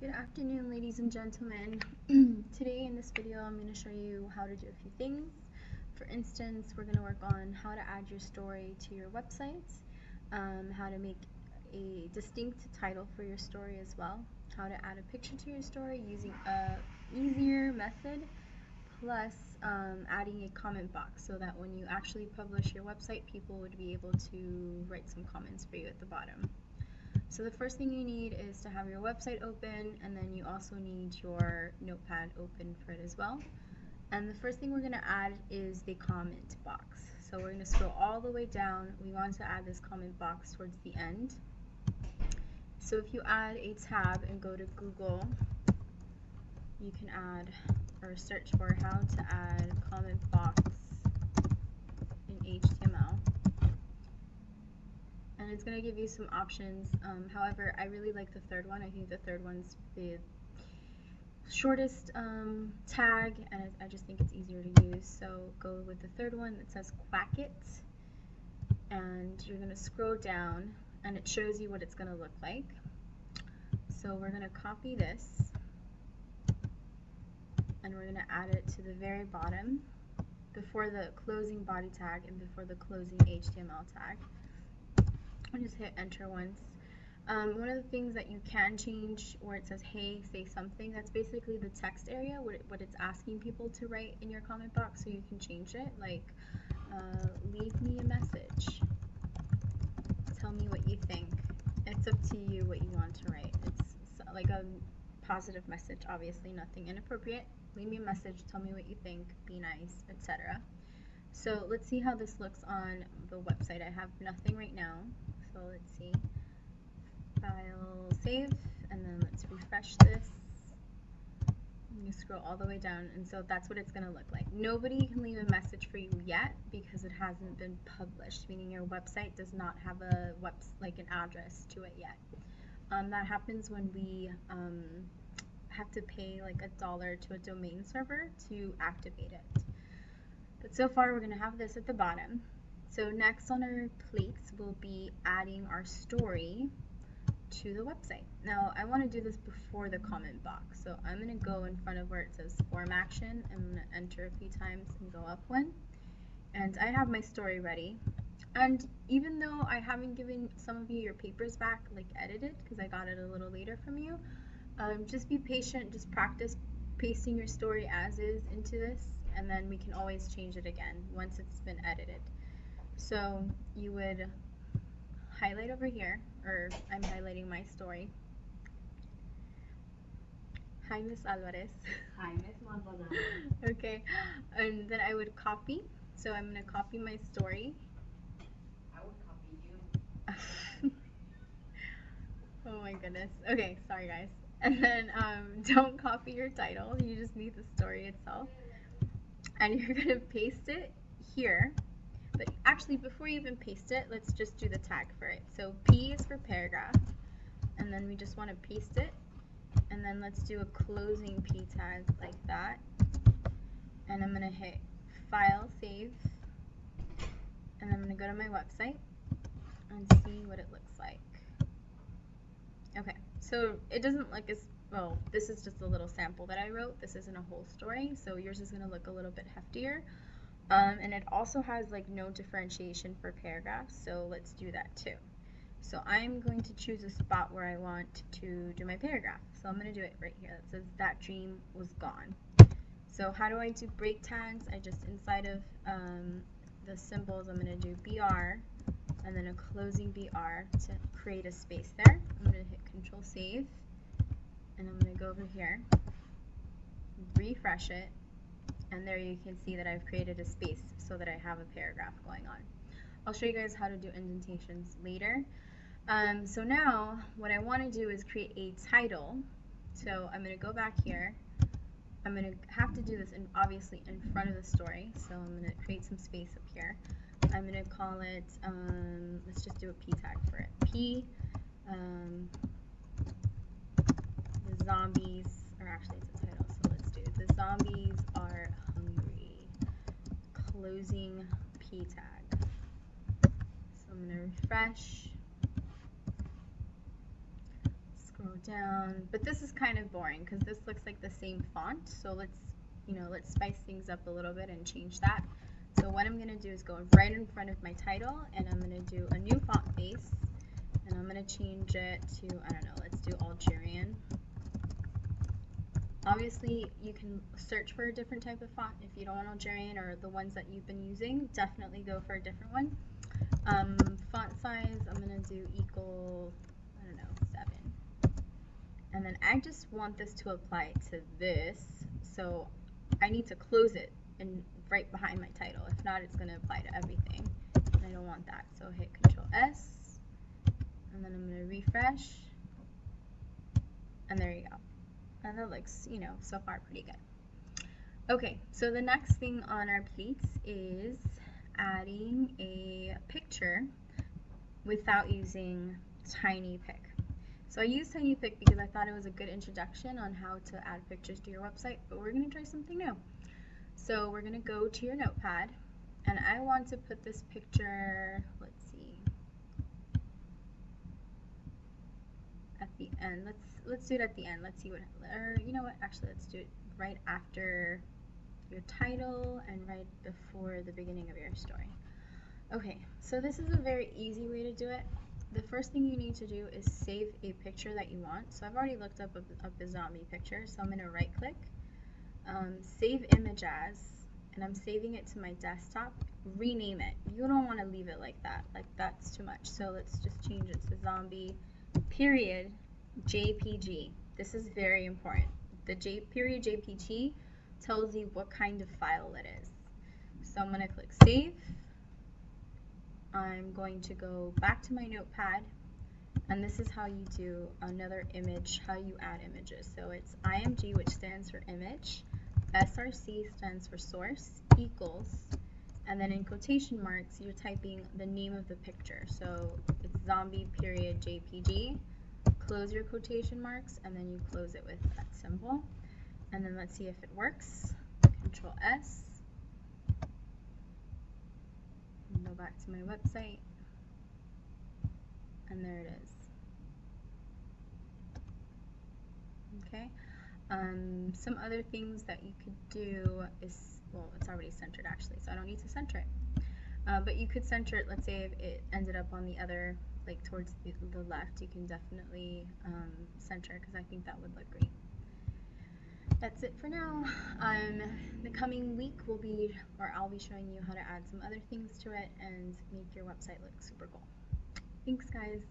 Good afternoon, ladies and gentlemen. Today in this video I'm going to show you how to do a few things. For instance, we're going to work on how to add your story to your website, how to make a distinct title for your story as well, how to add a picture to your story using a easier method, plus adding a comment box so that when you actually publish your website, people would be able to write some comments for you at the bottom. So the first thing you need is to have your website open, and then you also need your notepad open for it as well. And the first thing we're going to add is the comment box. So we're going to scroll all the way down. We want to add this comment box towards the end. So if you add a tab and go to Google, you can add or search for how to add comment box in HTML. And it's going to give you some options. However, I really like the third one. I think the third one's the shortest tag, and I just think it's easier to use. So go with the third one that says Quack It, and you're going to scroll down, and it shows you what it's going to look like. So we're going to copy this, and we're going to add it to the very bottom before the closing body tag and before the closing HTML tag. I'll just hit enter once. One of the things that you can change where it says, hey, say something, that's basically the text area, what it's asking people to write in your comment box, so you can change it, like, leave me a message, tell me what you think. It's up to you what you want to write. It's like a positive message, obviously, nothing inappropriate. Leave me a message, tell me what you think, be nice, etc. So let's see how this looks on the website. I have nothing right now. So let's see, file, save, and then let's refresh this. You scroll all the way down, and so that's what it's going to look like. Nobody can leave a message for you yet because it hasn't been published, meaning your website does not have a like an address to it yet. That happens when we have to pay like $1 to a domain server to activate it. But so far we're going to have this at the bottom. So next on our plates will be adding our story to the website. Now I want to do this before the comment box. So I'm going to go in front of where it says form action. I'm going to enter a few times and go up one. And I have my story ready. And even though I haven't given some of you your papers back, like edited, because I got it a little later from you, just be patient, just practice pasting your story as is into this, and then we can always change it again once it's been edited. So you would highlight over here, or I'm highlighting my story. Hi, Miss Alvarez. Hi, Miss Maldonado. Okay, and then I would copy. So I'm going to copy my story. I would copy you. Oh my goodness. Okay, sorry guys. And then don't copy your title. You just need the story itself. And you're going to paste it here. But actually, before you even paste it, let's just do the tag for it. So P is for paragraph, and then we just want to paste it, and then let's do a closing P tag like that. And I'm going to hit File, Save, and I'm going to go to my website and see what it looks like. Okay, so it doesn't look as, well, this is just a little sample that I wrote. This isn't a whole story, so yours is going to look a little bit heftier. And it also has like no differentiation for paragraphs, so let's do that too. So I'm going to choose a spot where I want to do my paragraph. So I'm going to do it right here. It says that dream was gone. So how do I do break tags? I just, inside of the symbols, I'm going to do BR and then a closing BR to create a space there. I'm going to hit Control Save, and I'm going to go over here, refresh it, and there you can see that I've created a space so that I have a paragraph going on. I'll show you guys how to do indentations later. So now what I want to do is create a title. So I'm going to go back here. I'm going to have to do this obviously in front of the story. So I'm going to create some space up here. I'm going to call it, let's just do a P tag for it. P, the zombies, or actually it's a title, so let's do it. The zombies are hungry. Closing P tag. So I'm going to refresh, scroll down, but this is kind of boring because this looks like the same font. So let's spice things up a little bit and change that. So what I'm gonna do is go right in front of my title, and I'm gonna do a new font base, and I'm gonna change it to, I don't know, let's do Algerian. Obviously, you can search for a different type of font if you don't want Algerian or the ones that you've been using. Definitely go for a different one. Font size, I'm gonna do equal, I don't know, 7. And then I just want this to apply to this, so I need to close it and right behind my title. If not, it's gonna apply to everything, and I don't want that. So hit Control S, and then I'm gonna refresh, and there you go. And that looks, so far pretty good. Okay, so the next thing on our plates is adding a picture without using TinyPic. So I use TinyPic because I thought it was a good introduction on how to add pictures to your website, but we're going to try something new. So we're going to go to your notepad, and I want to put this picture, let's see, at the end. Let's do it at the end. Let's see what, or you know what, actually let's do it right after your title and right before the beginning of your story. Okay, so this is a very easy way to do it. The first thing you need to do is save a picture that you want. So I've already looked up a zombie picture, so I'm going to right click, save image as, and I'm saving it to my desktop. Rename it. You don't want to leave it like that. Like, that's too much. So let's just change it to zombie period JPG. This is very important. The period JPG tells you what kind of file it is. So I'm going to click save. I'm going to go back to my notepad, and this is how you do another image, how you add images. So it's IMG, which stands for image, SRC stands for source, equals, and then in quotation marks you're typing the name of the picture. So it's zombie period JPG, close your quotation marks, and then you close it with that symbol. And then let's see if it works. Control S. Go back to my website, and there it is. Okay. Some other things that you could do is, well, it's already centered actually, so I don't need to center it. But you could center it, let's say if it ended up on the other, like towards the left, you can definitely center, because I think that would look great. That's it for now. The coming week I'll be showing you how to add some other things to it and make your website look super cool. Thanks, guys.